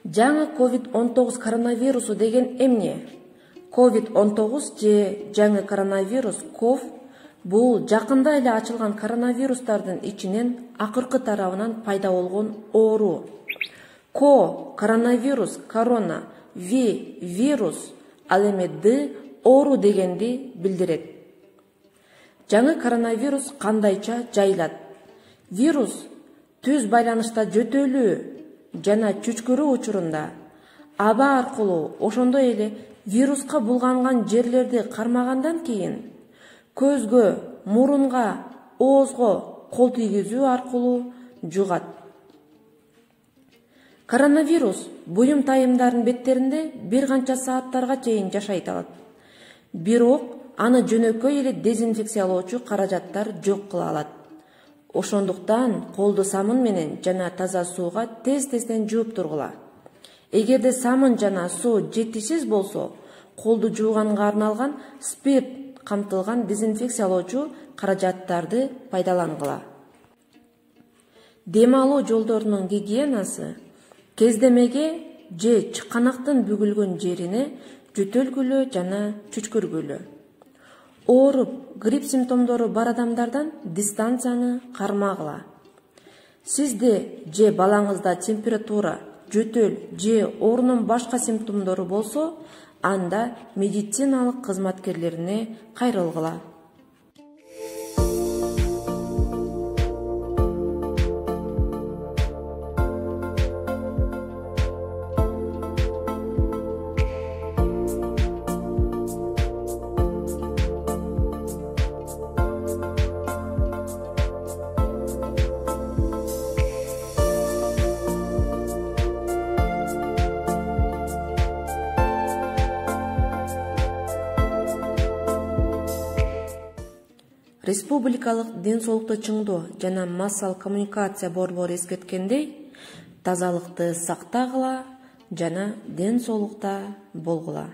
Жаңы COVID-19 коронавирусу деген эмне? COVID-19 же жаңы коронавирус COV бул жакында эле ачылган коронавирустардын ичинен акыркы тарабынан пайда болгон оору. Коронавирус, корона, вирус, ал эми оору дегенди билдирет. Жаңы коронавирус кандайча жайылат? Вирус түз байланышта жөтөлүү жана чүчкүрүү учурунда аба аркылуу, ошондой эле вируска булганган жерлерди кармагандан кийин көзгө, мурунга, оозго кол тийгизүү аркылуу жугат. Коронавирус буюм тайымдардын беттеринде бир канча сааттарга чейин жашайт алат. Бирок аны жөнөкөй эле дезинфекциялоочу каражаттар жок кыла алат. Ошондуктан колду самын менен жана таза сууга тез-тезден жууп тургула. Эгерде самын жана суу жетишсиз болсо, колду жууганга арналган спирт камтылган дезинфекциялоочу каражаттарды пайдалангыла. Дем алуу жолдорунун гигиенасы кездемеге же чыканактын бүгүлгөн жерине жөтөлгүлө жана чүчкүргүлө. Ооруп, грипп симптомдору бар адамдардан дистанцияны кармагыла. Сизде же балаңызда температура, жөтөл же оорунун башка симптомдору болсо, анда медициналык кызматкерлерине кайрылгыла. Республикалык ден соолукту чыңдоо жана массалык коммуникация борбору эскерткендей, тазалыкты сактагыла жана ден соолукта болгула.